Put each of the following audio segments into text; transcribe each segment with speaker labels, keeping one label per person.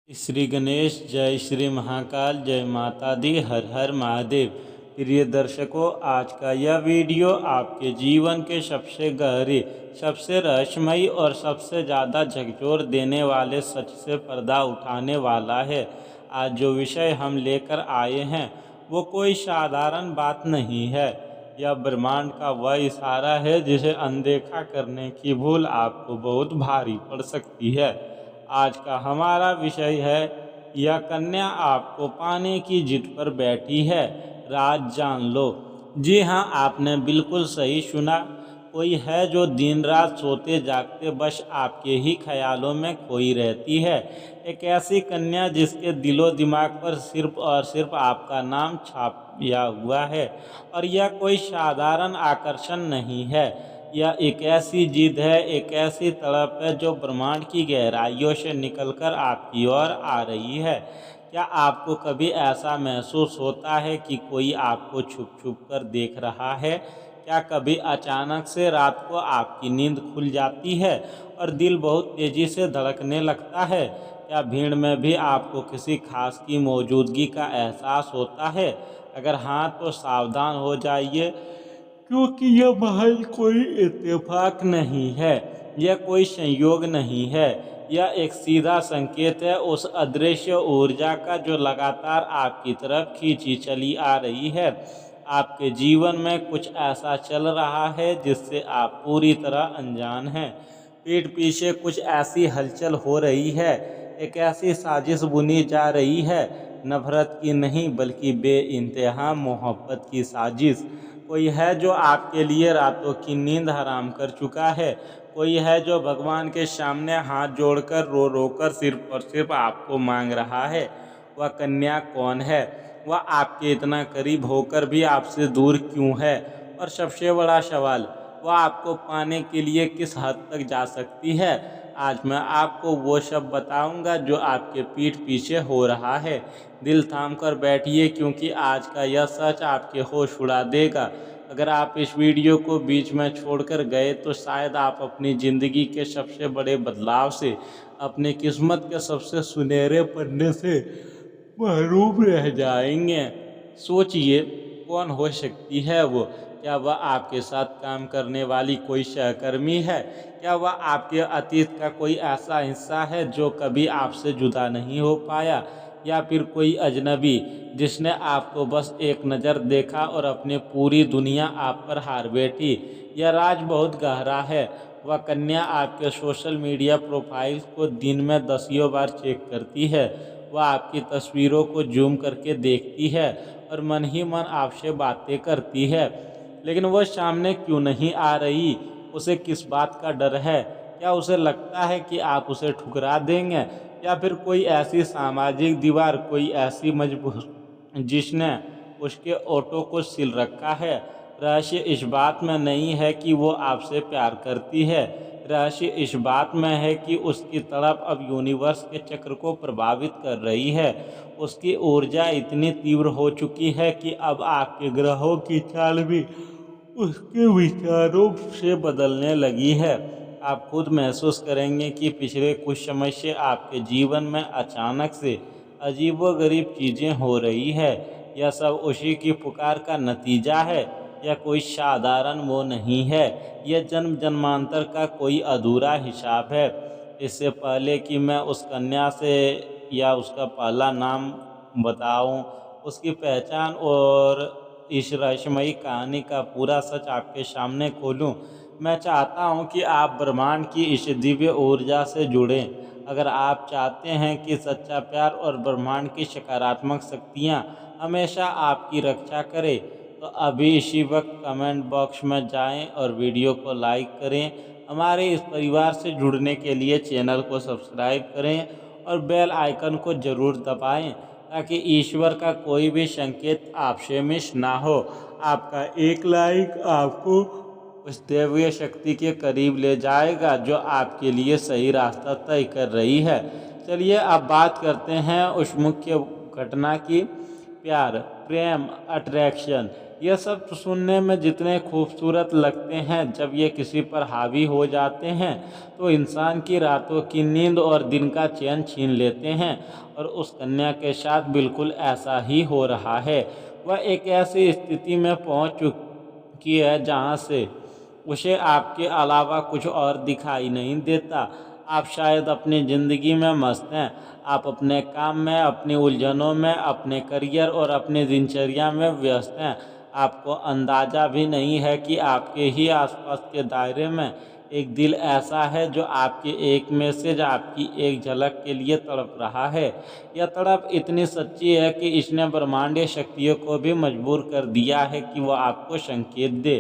Speaker 1: श्री गणेश, जय श्री महाकाल, जय माता दी, हर हर महादेव। प्रिय दर्शकों, आज का यह वीडियो आपके जीवन के सबसे गहरे, सबसे रहस्यमयी और सबसे ज़्यादा झकझोर देने वाले सच से पर्दा उठाने वाला है। आज जो विषय हम लेकर आए हैं वो कोई साधारण बात नहीं है। यह ब्रह्मांड का वह इशारा है जिसे अनदेखा करने की भूल आपको बहुत भारी पड़ सकती है। आज का हमारा विषय है, यह कन्या आपको पाने की जिद पर बैठी है, राज जान लो। जी हाँ, आपने बिल्कुल सही सुना। कोई है जो दिन रात सोते जागते बस आपके ही ख्यालों में खोई रहती है। एक ऐसी कन्या जिसके दिलो दिमाग पर सिर्फ और सिर्फ आपका नाम छाया हुआ है। और यह कोई साधारण आकर्षण नहीं है, यह एक ऐसी जिद है, एक ऐसी तड़प है जो ब्रह्मांड की गहराइयों से निकलकर आपकी ओर आ रही है। क्या आपको कभी ऐसा महसूस होता है कि कोई आपको छुप छुप कर देख रहा है? क्या कभी अचानक से रात को आपकी नींद खुल जाती है और दिल बहुत तेज़ी से धड़कने लगता है? क्या भीड़ में भी आपको किसी खास की मौजूदगी का एहसास होता है? अगर हाँ, तो सावधान हो जाइए, क्योंकि यह महज कोई इत्तेफाक नहीं है, यह कोई संयोग नहीं है। यह एक सीधा संकेत है उस अदृश्य ऊर्जा का जो लगातार आपकी तरफ खींची चली आ रही है। आपके जीवन में कुछ ऐसा चल रहा है जिससे आप पूरी तरह अनजान हैं। पीठ पीछे कुछ ऐसी हलचल हो रही है, एक ऐसी साजिश बुनी जा रही है, नफरत की नहीं बल्कि बेइंतहा मोहब्बत की साजिश। कोई है जो आपके लिए रातों की नींद हराम कर चुका है। कोई है जो भगवान के सामने हाथ जोड़कर रो रो कर सिर्फ और सिर्फ आपको मांग रहा है। वह कन्या कौन है? वह आपके इतना करीब होकर भी आपसे दूर क्यों है? और सबसे बड़ा सवाल, वह आपको पाने के लिए किस हद तक जा सकती है? आज मैं आपको वो सब बताऊंगा जो आपके पीठ पीछे हो रहा है। दिल थाम कर बैठिए, क्योंकि आज का यह सच आपके होश उड़ा देगा। अगर आप इस वीडियो को बीच में छोड़कर गए तो शायद आप अपनी ज़िंदगी के सबसे बड़े बदलाव से, अपनी किस्मत के सबसे सुनहरे पन्ने से महरूम रह जाएंगे। सोचिए, कौन हो सकती है वो? क्या वह आपके साथ काम करने वाली कोई सहकर्मी है? क्या वह आपके अतीत का कोई ऐसा हिस्सा है जो कभी आपसे जुदा नहीं हो पाया? या फिर कोई अजनबी जिसने आपको बस एक नज़र देखा और अपनी पूरी दुनिया आप पर हार बैठी? यह राज बहुत गहरा है। वह कन्या आपके सोशल मीडिया प्रोफाइल को दिन में दसियों बार चेक करती है। वह आपकी तस्वीरों को जूम करके देखती है और मन ही मन आपसे बातें करती है। लेकिन वह सामने क्यों नहीं आ रही? उसे किस बात का डर है? क्या उसे लगता है कि आप उसे ठुकरा देंगे? या फिर कोई ऐसी सामाजिक दीवार, कोई ऐसी मजबूर जिसने उसके ऑटो को सील रखा है? रहस्य इस बात में नहीं है कि वो आपसे प्यार करती है, रहस्य इस बात में है कि उसकी तड़प अब यूनिवर्स के चक्र को प्रभावित कर रही है। उसकी ऊर्जा इतनी तीव्र हो चुकी है कि अब आपके ग्रहों की चाल भी उसके विचारों से बदलने लगी है। आप खुद महसूस करेंगे कि पिछले कुछ समय से आपके जीवन में अचानक से अजीबोगरीब चीज़ें हो रही है। यह सब उसी की पुकार का नतीजा है। यह कोई साधारण वो नहीं है, यह जन्म जन्मांतर का कोई अधूरा हिसाब है। इससे पहले कि मैं उस कन्या से या उसका पहला नाम बताऊं, उसकी पहचान और इस रहस्यमयी कहानी का पूरा सच आपके सामने खोलूं, मैं चाहता हूं कि आप ब्रह्मांड की इस दिव्य ऊर्जा से जुड़ें। अगर आप चाहते हैं कि सच्चा प्यार और ब्रह्मांड की सकारात्मक शक्तियां हमेशा आपकी रक्षा करें, तो अभी इसी वक्त कमेंट बॉक्स में जाएं और वीडियो को लाइक करें। हमारे इस परिवार से जुड़ने के लिए चैनल को सब्सक्राइब करें और बेल आइकन को ज़रूर दबाएं, ताकि ईश्वर का कोई भी संकेत आपसे मिस ना हो। आपका एक लाइक आपको उस दैवीय शक्ति के करीब ले जाएगा जो आपके लिए सही रास्ता तय कर रही है। चलिए अब बात करते हैं उस मुख्य घटना की, प्यार, प्रेम, अट्रैक्शन। यह सब सुनने में जितने खूबसूरत लगते हैं, जब ये किसी पर हावी हो जाते हैं तो इंसान की रातों की नींद और दिन का चैन छीन लेते हैं। और उस कन्या के साथ बिल्कुल ऐसा ही हो रहा है। वह एक ऐसी स्थिति में पहुंच चुकी है जहां से उसे आपके अलावा कुछ और दिखाई नहीं देता। आप शायद अपनी ज़िंदगी में मस्त हैं। आप अपने काम में, अपनी उलझनों में, अपने करियर और अपनी दिनचर्या में व्यस्त हैं। आपको अंदाज़ा भी नहीं है कि आपके ही आसपास के दायरे में एक दिल ऐसा है जो आपके एक मैसेज, आपकी एक झलक के लिए तड़प रहा है। यह तड़प इतनी सच्ची है कि इसने ब्रह्मांडीय शक्तियों को भी मजबूर कर दिया है कि वह आपको संकेत दे।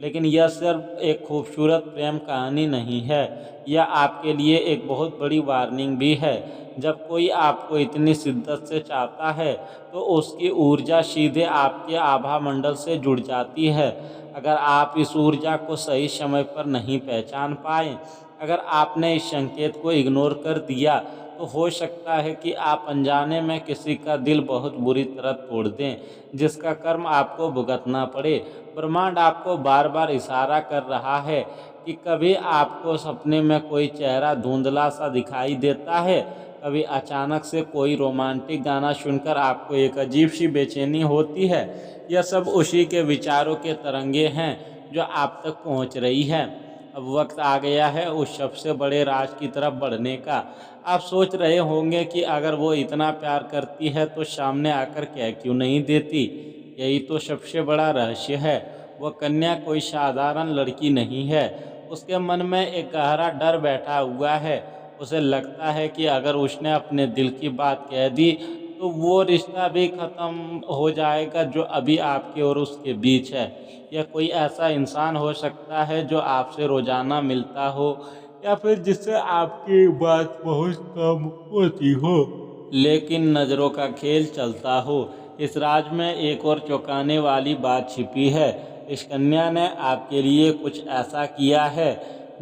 Speaker 1: लेकिन यह सिर्फ एक खूबसूरत प्रेम कहानी नहीं है, यह आपके लिए एक बहुत बड़ी वार्निंग भी है। जब कोई आपको इतनी शिद्दत से चाहता है तो उसकी ऊर्जा सीधे आपके आभा मंडल से जुड़ जाती है। अगर आप इस ऊर्जा को सही समय पर नहीं पहचान पाए, अगर आपने इस संकेत को इग्नोर कर दिया, तो हो सकता है कि आप अनजाने में किसी का दिल बहुत बुरी तरह तोड़ दें, जिसका कर्म आपको भुगतना पड़े। ब्रह्मांड आपको बार बार इशारा कर रहा है कि कभी आपको सपने में कोई चेहरा धुंधला सा दिखाई देता है, कभी अचानक से कोई रोमांटिक गाना सुनकर आपको एक अजीब सी बेचैनी होती है। यह सब उसी के विचारों के तरंगे हैं जो आप तक पहुंच रही है। अब वक्त आ गया है उस सबसे बड़े राज की तरफ बढ़ने का। आप सोच रहे होंगे कि अगर वो इतना प्यार करती है तो सामने आकर कह क्यों नहीं देती। यही तो सबसे बड़ा रहस्य है। वह कन्या कोई साधारण लड़की नहीं है। उसके मन में एक गहरा डर बैठा हुआ है। उसे लगता है कि अगर उसने अपने दिल की बात कह दी तो वो रिश्ता भी ख़त्म हो जाएगा जो अभी आपके और उसके बीच है। या कोई ऐसा इंसान हो सकता है जो आपसे रोज़ाना मिलता हो, या फिर जिससे आपकी बात बहुत कम होती हो, लेकिन नज़रों का खेल चलता हो। इस राज में एक और चौंकाने वाली बात छिपी है। इस कन्या ने आपके लिए कुछ ऐसा किया है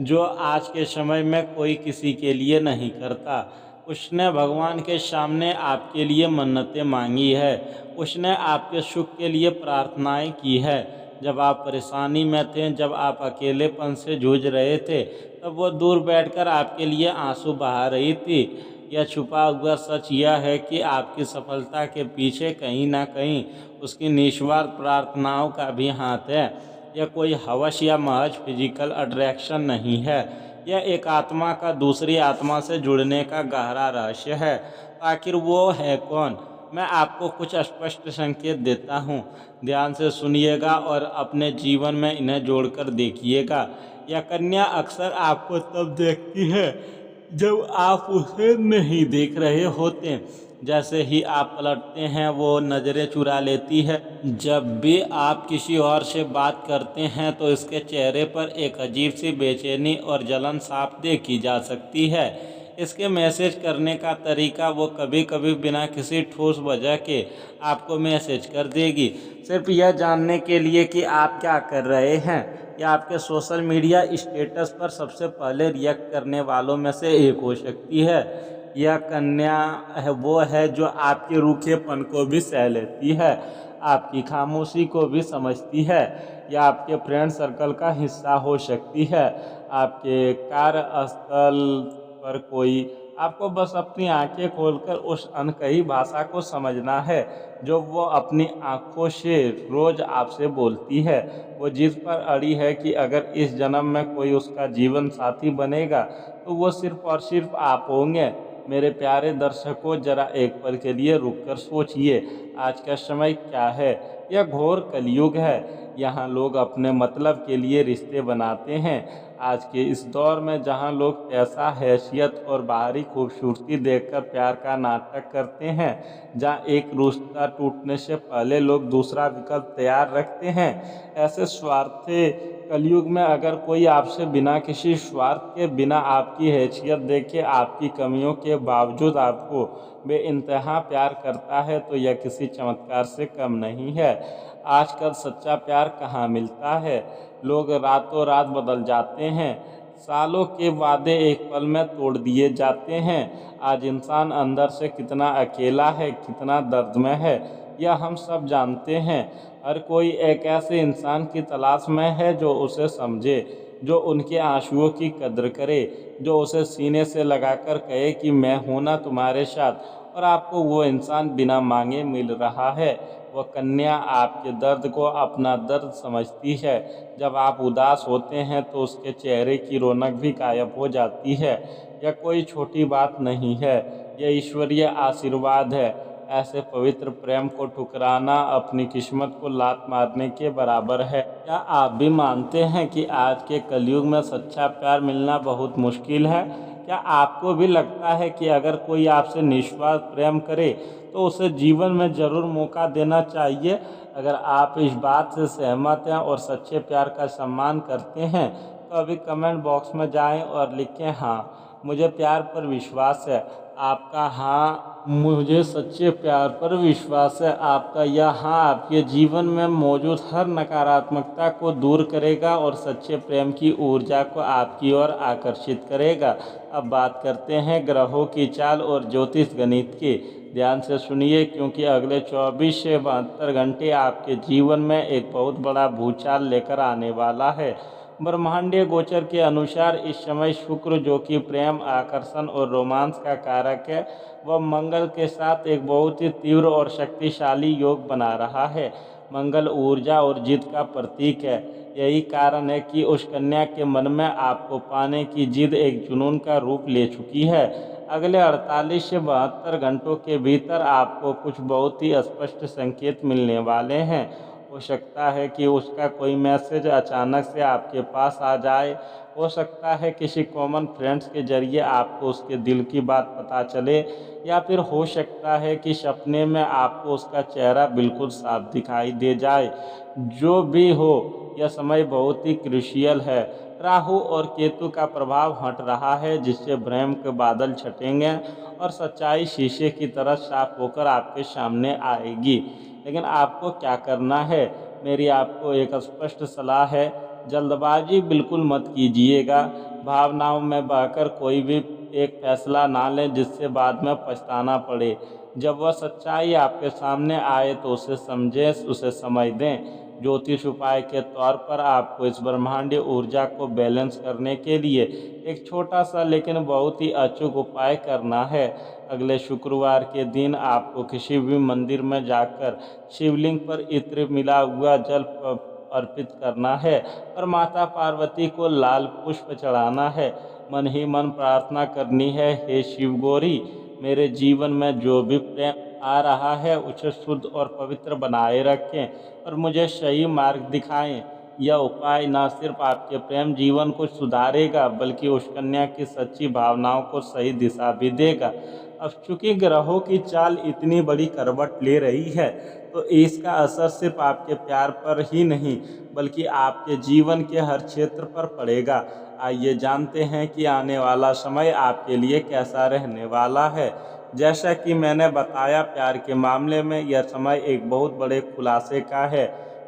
Speaker 1: जो आज के समय में कोई किसी के लिए नहीं करता। उसने भगवान के सामने आपके लिए मन्नतें मांगी है। उसने आपके सुख के लिए प्रार्थनाएं की है। जब आप परेशानी में थे, जब आप अकेलेपन से जूझ रहे थे, तब वो दूर बैठकर आपके लिए आंसू बहा रही थी। यह छुपा हुआ सच यह है कि आपकी सफलता के पीछे कहीं ना कहीं उसकी निस्वार्थ प्रार्थनाओं का भी हाथ है। यह कोई हवस या महज फिजिकल अट्रैक्शन नहीं है। यह एक आत्मा का दूसरी आत्मा से जुड़ने का गहरा रहस्य है। तो आखिर वो है कौन? मैं आपको कुछ स्पष्ट संकेत देता हूँ। ध्यान से सुनिएगा और अपने जीवन में इन्हें जोड़कर देखिएगा। यह कन्या अक्सर आपको तब देखती है जब आप उसे नहीं देख रहे होते। जैसे ही आप पलटते हैं वो नज़रें चुरा लेती है। जब भी आप किसी और से बात करते हैं तो इसके चेहरे पर एक अजीब सी बेचैनी और जलन साफ देखी जा सकती है। इसके मैसेज करने का तरीका, वो कभी कभी बिना किसी ठोस वजह के आपको मैसेज कर देगी, सिर्फ यह जानने के लिए कि आप क्या कर रहे हैं। या आपके सोशल मीडिया स्टेटस पर सबसे पहले रिएक्ट करने वालों में से एक हो सकती है। यह कन्या वो है जो आपके रूखेपन को भी सह लेती है, आपकी खामोशी को भी समझती है। या आपके फ्रेंड सर्कल का हिस्सा हो सकती है। आपके कार्यस्थल पर कोई, आपको बस अपनी आंखें खोलकर उस अनकही भाषा को समझना है जो वो अपनी आंखों से रोज़ आपसे बोलती है। वो जिस पर अड़ी है कि अगर इस जन्म में कोई उसका जीवन साथी बनेगा तो वो सिर्फ और सिर्फ आप होंगे। मेरे प्यारे दर्शकों, जरा एक पल के लिए रुककर सोचिए, आज का समय क्या है? यह घोर कलयुग है। यहाँ लोग अपने मतलब के लिए रिश्ते बनाते हैं। आज के इस दौर में जहाँ लोग पैसा, हैसियत और बाहरी खूबसूरती देखकर प्यार का नाटक करते हैं, जहाँ एक रिश्ता टूटने से पहले लोग दूसरा विकल्प तैयार रखते हैं, ऐसे स्वार्थी कलयुग में अगर कोई आपसे बिना किसी स्वार्थ के, बिना आपकी हैसियत देखे, आपकी कमियों के बावजूद आपको बेइंतहा प्यार करता है तो यह किसी चमत्कार से कम नहीं है। आजकल सच्चा प्यार कहाँ मिलता है? लोग रातों रात बदल जाते हैं। सालों के वादे एक पल में तोड़ दिए जाते हैं। आज इंसान अंदर से कितना अकेला है, कितना दर्द में है, यह हम सब जानते हैं। हर कोई एक ऐसे इंसान की तलाश में है जो उसे समझे, जो उनके आंसुओं की कद्र करे, जो उसे सीने से लगाकर कहे कि मैं हूं ना तुम्हारे साथ। और आपको वो इंसान बिना मांगे मिल रहा है। वह कन्या आपके दर्द को अपना दर्द समझती है। जब आप उदास होते हैं तो उसके चेहरे की रौनक भी गायब हो जाती है। यह कोई छोटी बात नहीं है, यह ईश्वरीय आशीर्वाद है। ऐसे पवित्र प्रेम को ठुकराना अपनी किस्मत को लात मारने के बराबर है। क्या आप भी मानते हैं कि आज के कलयुग में सच्चा प्यार मिलना बहुत मुश्किल है? क्या आपको भी लगता है कि अगर कोई आपसे निस्वार्थ प्रेम करे तो उसे जीवन में ज़रूर मौका देना चाहिए? अगर आप इस बात से सहमत हैं और सच्चे प्यार का सम्मान करते हैं तो अभी कमेंट बॉक्स में जाएं और लिखें हाँ, मुझे प्यार पर विश्वास है। आपका हाँ मुझे सच्चे प्यार पर विश्वास है, आपका यह हाँ आपके जीवन में मौजूद हर नकारात्मकता को दूर करेगा और सच्चे प्रेम की ऊर्जा को आपकी ओर आकर्षित करेगा। अब बात करते हैं ग्रहों की चाल और ज्योतिष गणित की। ध्यान से सुनिए, क्योंकि अगले 24 से 72 घंटे आपके जीवन में एक बहुत बड़ा भूचाल लेकर आने वाला है। ब्रह्मांडीय गोचर के अनुसार इस समय शुक्र, जो कि प्रेम, आकर्षण और रोमांस का कारक है, वह मंगल के साथ एक बहुत ही तीव्र और शक्तिशाली योग बना रहा है। मंगल ऊर्जा और जिद का प्रतीक है। यही कारण है कि उस कन्या के मन में आपको पाने की जिद एक जुनून का रूप ले चुकी है। अगले 48 से 72 घंटों के भीतर आपको कुछ बहुत ही स्पष्ट संकेत मिलने वाले हैं। हो सकता है कि उसका कोई मैसेज अचानक से आपके पास आ जाए। हो सकता है किसी कॉमन फ्रेंड्स के जरिए आपको उसके दिल की बात पता चले, या फिर हो सकता है कि सपने में आपको उसका चेहरा बिल्कुल साफ दिखाई दे जाए। जो भी हो, यह समय बहुत ही क्रूशियल है। राहु और केतु का प्रभाव हट रहा है, जिससे भ्रम के बादल छटेंगे और सच्चाई शीशे की तरह साफ होकर आपके सामने आएगी। लेकिन आपको क्या करना है? मेरी आपको एक स्पष्ट सलाह है, जल्दबाजी बिल्कुल मत कीजिएगा। भावनाओं में बहकर कोई भी एक फैसला ना लें जिससे बाद में पछताना पड़े। जब वह सच्चाई आपके सामने आए तो उसे समझें, उसे समझ दें। ज्योतिष उपाय के तौर पर आपको इस ब्रह्मांडीय ऊर्जा को बैलेंस करने के लिए एक छोटा सा लेकिन बहुत ही अचूक उपाय करना है। अगले शुक्रवार के दिन आपको किसी भी मंदिर में जाकर शिवलिंग पर इत्र मिला हुआ जल अर्पित करना है और माता पार्वती को लाल पुष्प चढ़ाना है। मन ही मन प्रार्थना करनी है, हे शिव गौरी, मेरे जीवन में जो भी प्रेम आ रहा है उसे शुद्ध और पवित्र बनाए रखें और मुझे सही मार्ग दिखाएं। यह उपाय न सिर्फ आपके प्रेम जीवन को सुधारेगा बल्कि उस कन्या की सच्ची भावनाओं को सही दिशा भी देगा। अब चूंकि ग्रहों की चाल इतनी बड़ी करवट ले रही है तो इसका असर सिर्फ आपके प्यार पर ही नहीं बल्कि आपके जीवन के हर क्षेत्र पर पड़ेगा। आइए जानते हैं कि आने वाला समय आपके लिए कैसा रहने वाला है। जैसा कि मैंने बताया, प्यार के मामले में यह समय एक बहुत बड़े खुलासे का है।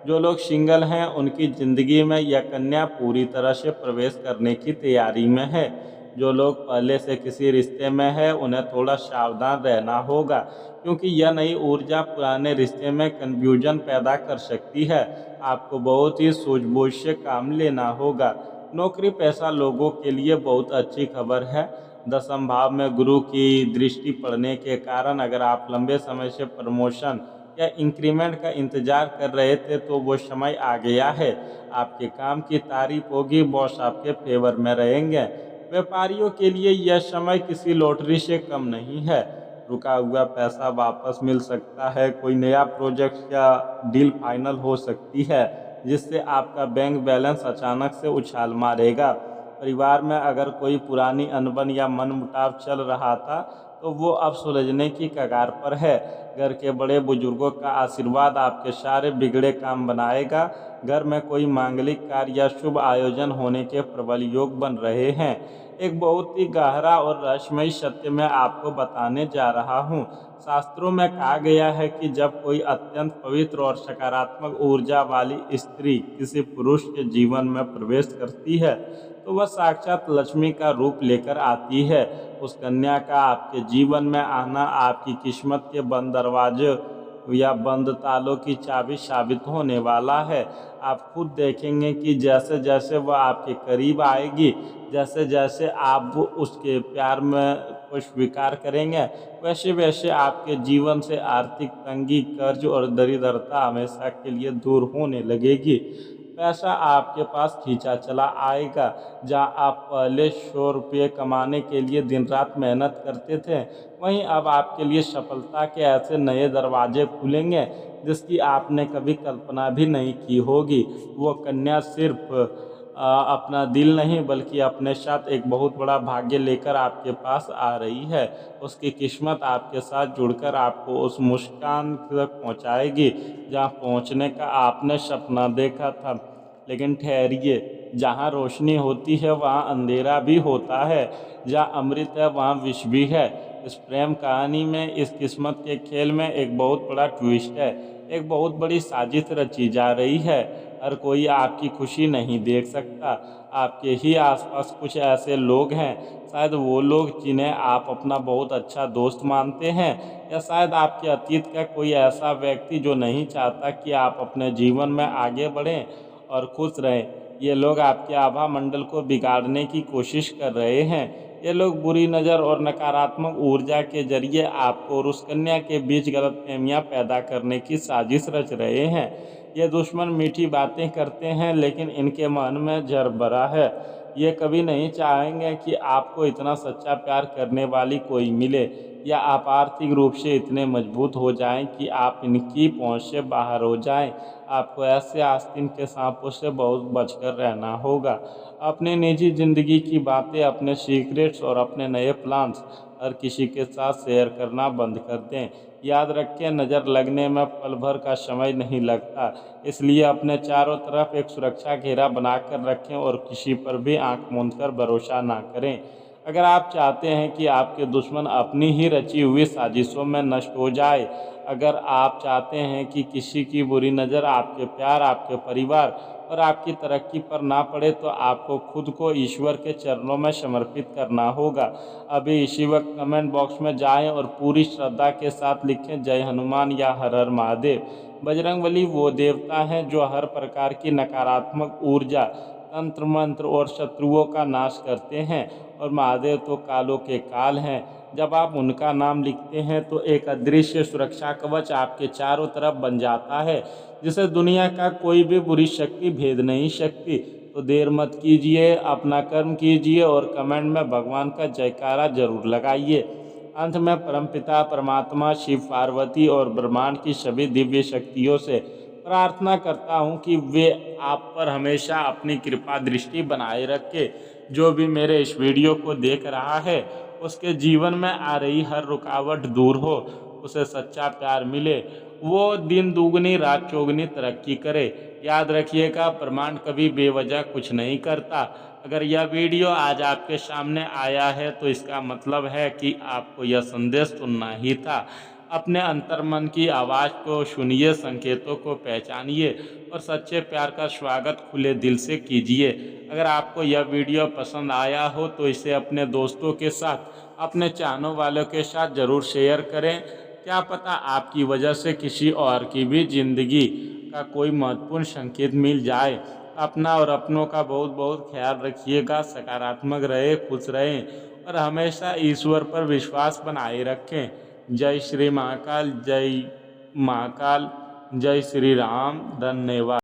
Speaker 1: जो लोग सिंगल हैं उनकी ज़िंदगी में यह कन्या पूरी तरह से प्रवेश करने की तैयारी में है। जो लोग पहले से किसी रिश्ते में हैं उन्हें थोड़ा सावधान रहना होगा, क्योंकि यह नई ऊर्जा पुराने रिश्ते में कन्फ्यूजन पैदा कर सकती है। आपको बहुत ही सूझबूझ से काम लेना होगा। नौकरी पेशा लोगों के लिए बहुत अच्छी खबर है। दसम भाव में गुरु की दृष्टि पड़ने के कारण अगर आप लंबे समय से प्रमोशन या इंक्रीमेंट का इंतजार कर रहे थे तो वो समय आ गया है। आपके काम की तारीफ होगी, बॉस आपके फेवर में रहेंगे। व्यापारियों के लिए यह समय किसी लॉटरी से कम नहीं है। रुका हुआ पैसा वापस मिल सकता है, कोई नया प्रोजेक्ट या डील फाइनल हो सकती है जिससे आपका बैंक बैलेंस अचानक से उछाल मारेगा। परिवार में अगर कोई पुरानी अनबन या मनमुटाव चल रहा था तो वो अब सुलझने की कगार पर है। घर के बड़े बुजुर्गों का आशीर्वाद आपके सारे बिगड़े काम बनाएगा। घर में कोई मांगलिक कार्य या शुभ आयोजन होने के प्रबल योग बन रहे हैं। एक बहुत ही गहरा और रहस्यमयी सत्य मैं आपको बताने जा रहा हूँ। शास्त्रों में कहा गया है कि जब कोई अत्यंत पवित्र और सकारात्मक ऊर्जा वाली स्त्री किसी पुरुष के जीवन में प्रवेश करती है तो वह साक्षात लक्ष्मी का रूप लेकर आती है। उस कन्या का आपके जीवन में आना आपकी किस्मत के बंद दरवाजे या बंद तालों की चाबी साबित होने वाला है। आप खुद देखेंगे कि जैसे जैसे वह आपके करीब आएगी, जैसे जैसे आप उसके प्यार में को स्वीकार करेंगे, वैसे वैसे आपके जीवन से आर्थिक तंगी, कर्ज और दरिद्रता हमेशा के लिए दूर होने लगेगी। पैसा आपके पास खींचा चला आएगा। जहाँ आप पहले 100 रुपये कमाने के लिए दिन रात मेहनत करते थे, वहीं अब आपके लिए सफलता के ऐसे नए दरवाजे खुलेंगे जिसकी आपने कभी कल्पना भी नहीं की होगी। वो कन्या सिर्फ अपना दिल नहीं बल्कि अपने साथ एक बहुत बड़ा भाग्य लेकर आपके पास आ रही है। उसकी किस्मत आपके साथ जुड़कर आपको उस मुस्कान तक पहुंचाएगी जहां पहुंचने का आपने सपना देखा था। लेकिन ठहरिए, जहाँ रोशनी होती है वहाँ अंधेरा भी होता है, जहाँ अमृत है वहाँ विष भी है। इस प्रेम कहानी में, इस किस्मत के खेल में एक बहुत बड़ा ट्विस्ट है। एक बहुत बड़ी साजिश रची जा रही है। हर कोई आपकी खुशी नहीं देख सकता। आपके ही आसपास कुछ ऐसे लोग हैं, शायद वो लोग जिन्हें आप अपना बहुत अच्छा दोस्त मानते हैं, या शायद आपके अतीत का कोई ऐसा व्यक्ति जो नहीं चाहता कि आप अपने जीवन में आगे बढ़ें और खुश रहें। ये लोग आपके आभा मंडल को बिगाड़ने की कोशिश कर रहे हैं। ये लोग बुरी नज़र और नकारात्मक ऊर्जा के जरिए आपको और उस कन्या के बीच गलतफहमियां पैदा करने की साजिश रच रहे हैं। ये दुश्मन मीठी बातें करते हैं लेकिन इनके मन में जहर भरा है। ये कभी नहीं चाहेंगे कि आपको इतना सच्चा प्यार करने वाली कोई मिले, या आप आर्थिक रूप से इतने मजबूत हो जाएं कि आप इनकी पहुंच से बाहर हो जाएं। आपको ऐसे आस्तीन के सांपों से बहुत बचकर रहना होगा। अपने निजी ज़िंदगी की बातें, अपने सीक्रेट्स और अपने नए प्लान्स हर किसी के साथ शेयर करना बंद कर दें। याद रखें, नज़र लगने में पल भर का समय नहीं लगता, इसलिए अपने चारों तरफ एक सुरक्षा घेरा बनाकर रखें और किसी पर भी आंख मूंद कर भरोसा ना करें। अगर आप चाहते हैं कि आपके दुश्मन अपनी ही रची हुई साजिशों में नष्ट हो जाए, अगर आप चाहते हैं कि किसी की बुरी नज़र आपके प्यार, आपके परिवार और आपकी तरक्की पर ना पड़े, तो आपको खुद को ईश्वर के चरणों में समर्पित करना होगा। अभी इसी वक्त कमेंट बॉक्स में जाएं और पूरी श्रद्धा के साथ लिखें, जय हनुमान या हर हर महादेव। बजरंगबली वो देवता हैं जो हर प्रकार की नकारात्मक ऊर्जा, तंत्र मंत्र और शत्रुओं का नाश करते हैं, और महादेव तो कालों के काल हैं। जब आप उनका नाम लिखते हैं तो एक अदृश्य सुरक्षा कवच आपके चारों तरफ बन जाता है, जिसे दुनिया का कोई भी बुरी शक्ति भेद नहीं सकती। तो देर मत कीजिए, अपना कर्म कीजिए और कमेंट में भगवान का जयकारा जरूर लगाइए। अंत में परमपिता परमात्मा शिव, पार्वती और ब्रह्मांड की सभी दिव्य शक्तियों से प्रार्थना करता हूँ कि वे आप पर हमेशा अपनी कृपा दृष्टि बनाए रखे। जो भी मेरे इस वीडियो को देख रहा है, उसके जीवन में आ रही हर रुकावट दूर हो, उसे सच्चा प्यार मिले, वो दिन दुगनी रात चौगुनी तरक्की करे। याद रखिएगा, ब्रह्मांड कभी बेवजह कुछ नहीं करता। अगर यह वीडियो आज आपके सामने आया है तो इसका मतलब है कि आपको यह संदेश सुनना ही था। अपने अंतर्मन की आवाज़ को सुनिए, संकेतों को पहचानिए और सच्चे प्यार का स्वागत खुले दिल से कीजिए। अगर आपको यह वीडियो पसंद आया हो तो इसे अपने दोस्तों के साथ, अपने चाहने वालों के साथ ज़रूर शेयर करें। क्या पता आपकी वजह से किसी और की भी ज़िंदगी का कोई महत्वपूर्ण संकेत मिल जाए। अपना और अपनों का बहुत बहुत ख्याल रखिएगा। सकारात्मक रहे, खुश रहें और हमेशा ईश्वर पर विश्वास बनाए रखें। जय श्री महाकाल, जय महाकाल, जय श्री राम। धन्यवाद।